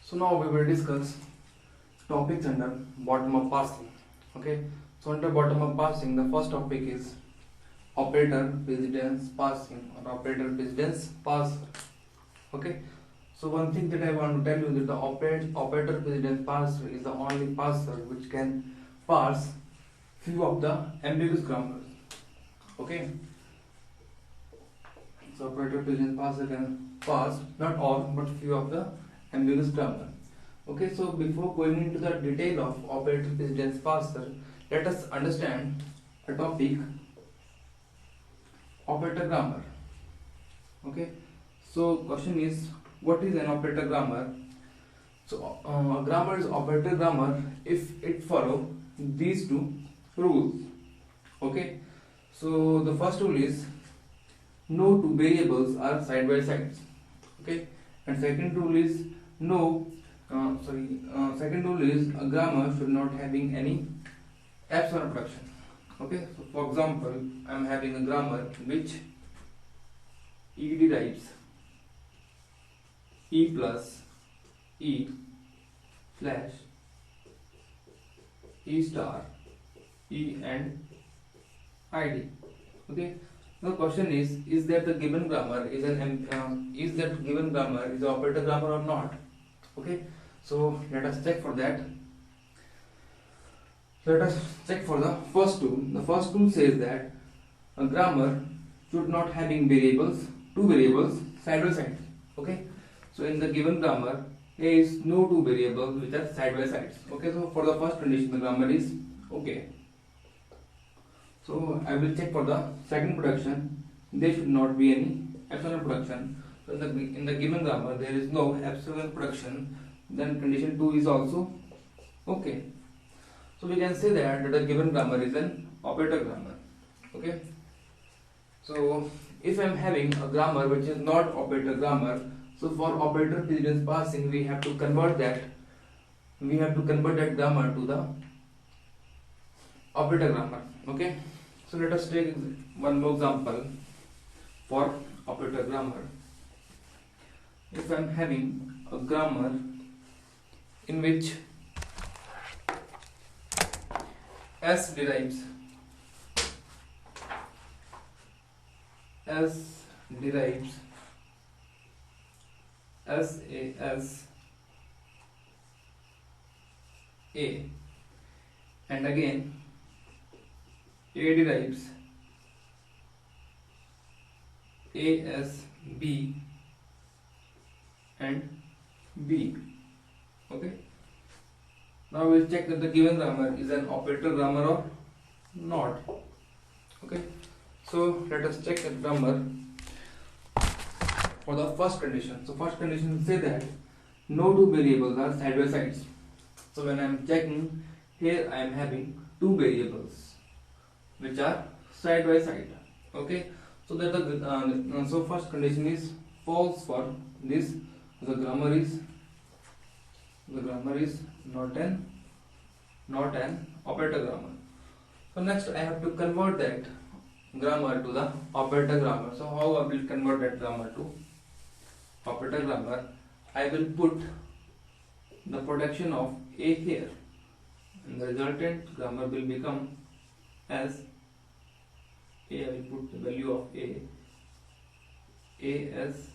So now we will discuss topics under bottom-up parsing. Okay. So under bottom-up parsing, the first topic is operator precedence parsing or operator precedence parser. Okay. So one thing that I want to tell you that the operator precedence parser is the only parser which can parse few of the ambiguous grammars. Okay. So operator precedence parser can parse not all but few of the ambiguous grammar. Okay, so before going into the detail of operator precedence parser, let us understand a topic, operator grammar. Okay, so question is, what is an operator grammar? So a grammar is operator grammar if it follow these two rules. Okay, so the first rule is no two variables are side by sides. Okay, and second rule is second rule is a grammar should not having any epsilon production. Okay, so for example, I am having a grammar which E derives E plus E slash E star E and ID. Okay, the question is that the given grammar is is that given grammar is an operator grammar or not? Okay, so let us check for that. Let us check for the first rule. The first rule says that a grammar should not having two variables side by side. Okay, so in the given grammar there is no two variables which are side by sides. Okay, so for the first condition the grammar is okay. So I will check for the second production. There should not be any epsilon production. So in the given grammar there is no epsilon production. Then condition 2 is also okay. So we can say that the given grammar is an operator grammar. Okay. So if I am having a grammar which is not operator grammar, so for operator precedence parsing we have to convert that. We have to convert that grammar to the operator grammar. Okay. So let us take one more example for operator grammar. If I am having a grammar in which S derives SAS A and again A derives AS B and B. Okay. Now we will check that the given grammar is an operator grammar or not. Okay. So let us check the grammar for the first condition. So first condition say that no two variables are side by sides. So when I am checking here, I am having two variables which are side by side. Okay. So that the first condition is false for this. The grammar is not an operator grammar. So next I have to convert that grammar to the operator grammar. So how I will convert that grammar to operator grammar? I will put the production of A here, and the resultant grammar will become as A. I will put the value of A as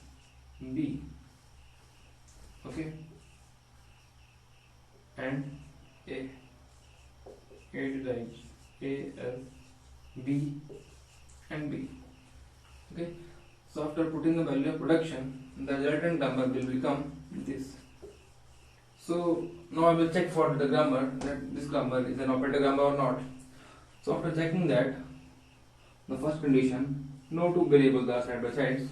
B. Okay, and A derives A as B and B. Okay, so after putting the value of production, the resultant grammar will become this. So now I will check for the grammar that this grammar is an operator grammar or not. So after checking that, the first condition, no two variables are side by sides,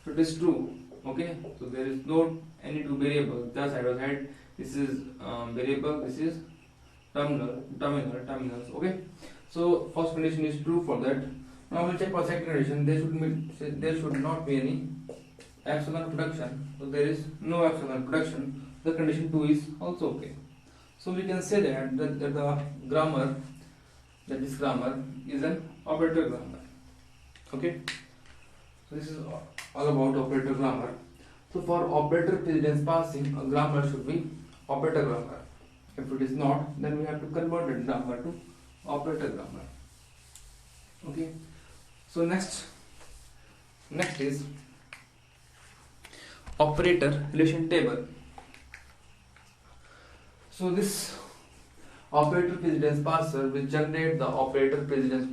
so it is true. Okay, so there is no any two variables that are side by side. This is variable, this is terminals. Okay, so first condition is true for that. Now we'll check for second condition. There should not be any epsilon production. So there is no epsilon production. The condition 2 is also okay. So we can say that the grammar, that this grammar is an operator grammar. Okay, so this is all about operator grammar. So for operator precedence passing, a grammar should be operator grammar. If it is not, then we have to convert the grammar to operator grammar. Okay. So next is operator relation table. So this operator precedence parser will generate the operator precedence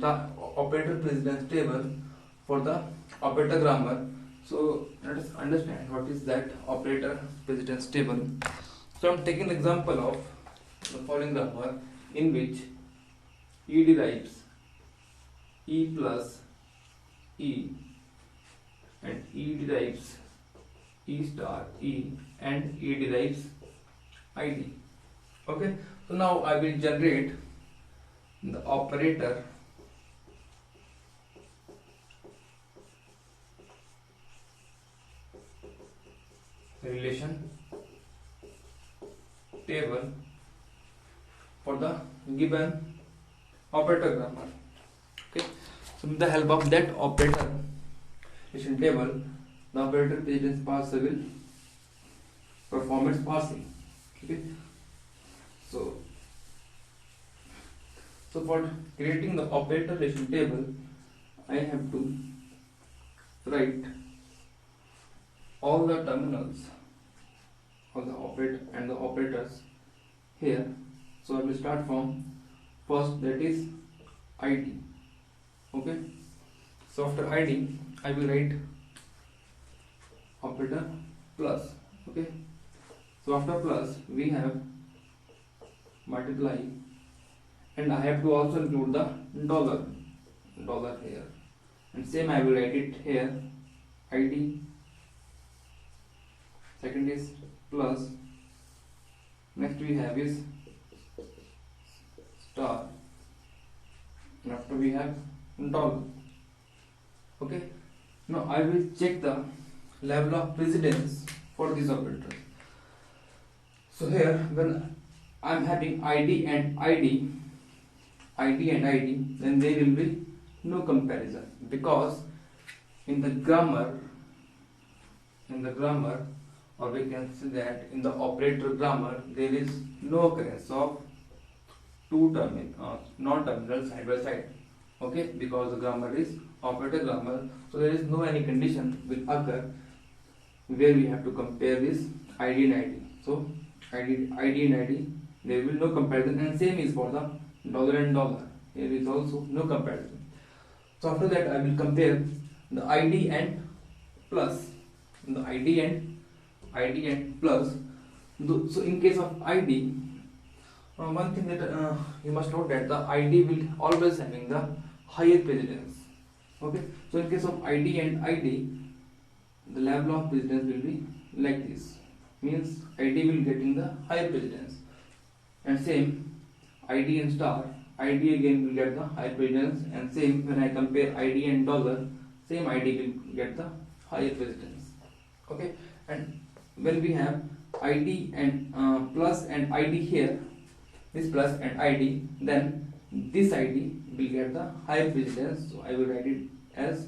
table for the operator grammar. So let us understand what is that operator precedence table. So I am taking the example of the following grammar in which E derives E plus E and E derives E star E and E derives ID. Okay, so now I will generate the operator relation table for the given operator grammar. Okay, so with the help of that operator relation table, the operator precedence parser will perform its parsing. Okay, so for creating the operator relation table, I have to write all the terminals of the operator and the operators here. So I will start from first, that is ID. Okay, so after ID I will write operator plus. Okay, so after plus we have multiply, and I have to also include the dollar here, and same I will write it here, ID. Second is plus, next we have is star, and after we have dollar. Okay, now I will check the level of precedence for these operators. So here when I am having ID and ID, then there will be no comparison, because in the grammar, or we can say that in the operator grammar, there is no occurrence of two non-terminal side by side. Okay, because the grammar is operator grammar, so there is no any condition will occur where we have to compare this ID and ID. So ID and ID, there will be no comparison, and same is for the dollar and dollar. Here is also no comparison. So after that I will compare the ID and plus. The ID and plus. So in case of ID, one thing that you must note that the ID will always having the higher precedence. Okay, so in case of ID and ID, the level of precedence will be like this. Means ID will getting the higher precedence, and same ID and star, ID again will get the higher precedence, and same when I compare ID and dollar, same ID will get the higher precedence. Okay, and when we have ID and plus and ID here, this plus and ID, then this ID will get the higher precedence, so I will write it as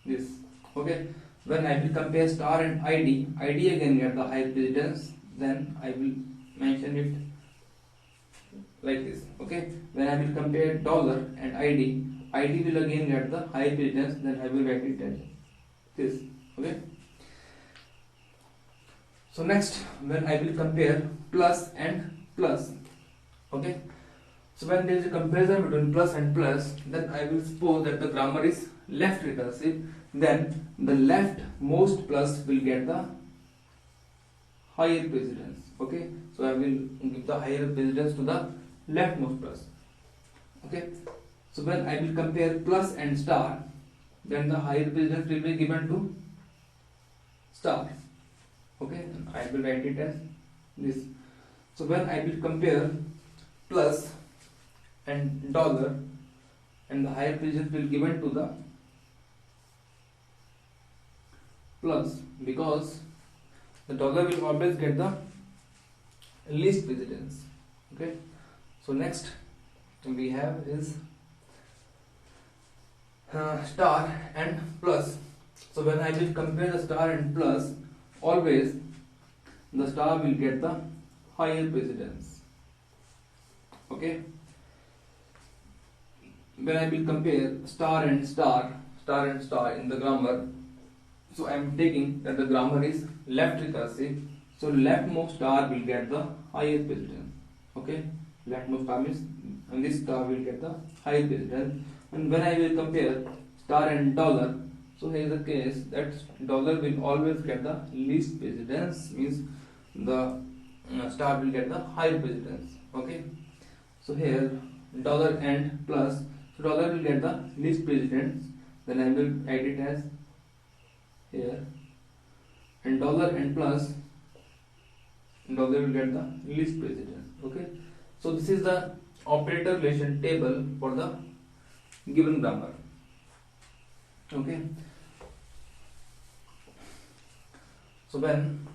this. Okay, when I will compare star and ID again get the higher precedence, then I will mention it like this. Okay, when I will compare dollar and ID will again get the higher precedence, then I will write it as this. Okay, so next when I will compare plus and plus. Okay, so when there is a comparison between plus and plus, then I will suppose that the grammar is left recursive, then the leftmost plus will get the higher precedence. Okay, so I will give the higher precedence to the leftmost plus. Okay, so when I will compare plus and star, then the higher precedence will be given to star. Okay, I will write it as this. So when I will compare plus and dollar, and the higher precedence will given to the plus, because the dollar will always get the least precedence. Okay, so next we have is star and plus. So So when I will compare the star and plus, always the star will get the higher precedence. Okay. When I will compare star and star in the grammar, so I am taking that the grammar is left recursive, so leftmost star will get the higher precedence. Okay, leftmost star means, and this star will get the higher precedence. And when I will compare star and dollar, so here is the case that dollar will always get the least precedence, means the star will get the higher precedence. Okay, so here dollar and plus, so dollar will get the least precedence, then I will write it as here, and dollar and plus, dollar will get the least precedence. Okay, so this is the operator relation table for the given grammar. Okay, so when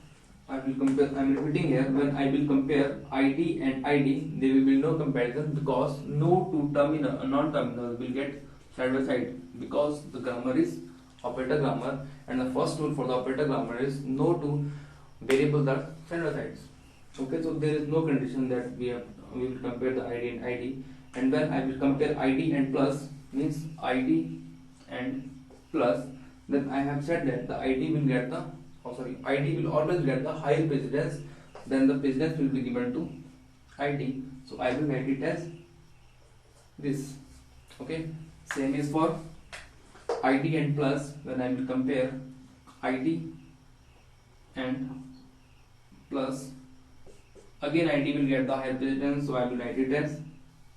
I will compare, I am repeating here, when I will compare ID and ID, there will be no comparison because no two terminal, non-terminals will get side by side, because the grammar is operator grammar, and the first rule for the operator grammar is no two variables are side by sides. Okay, so there is no condition that we will compare the ID and ID. And when I will compare ID and plus, means ID and plus, then I have said that the ID will get the, ID will always get the higher precedence, then the precedence will be given to ID. So I will write it as this. Okay, same is for ID and plus. When I will compare ID and plus, again ID will get the higher precedence, so I will write it as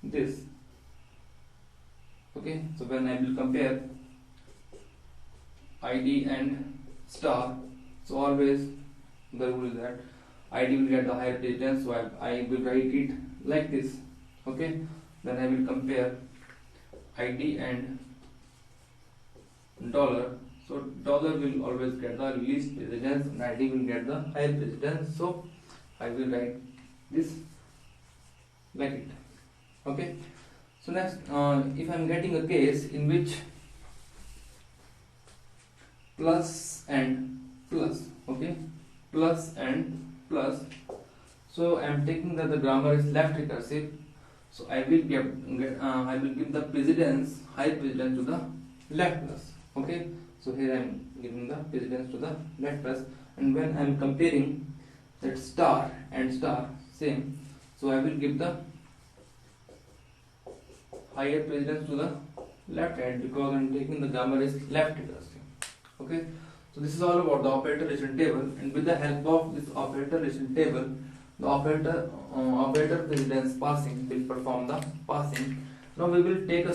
this. Okay, so when I will compare ID and star, so always the rule is that ID will get the higher precedence, so I will write it like this. Okay, then I will compare ID and dollar, so dollar will always get the least precedence and ID will get the higher precedence, so I will write this like it. Okay, so next, if I am getting a case in which plus and plus, okay, plus and plus, so I am taking that the grammar is left recursive, so I will give the precedence, high precedence to the left plus. Okay, so here I am giving the precedence to the left plus, and when I am comparing that star and star, same, so I will give the higher precedence to the left hand because I am taking the grammar is left recursive. Okay, so this is all about the operator relation table, and with the help of this operator relation table, the operator precedence passing will perform the passing. Now we will take a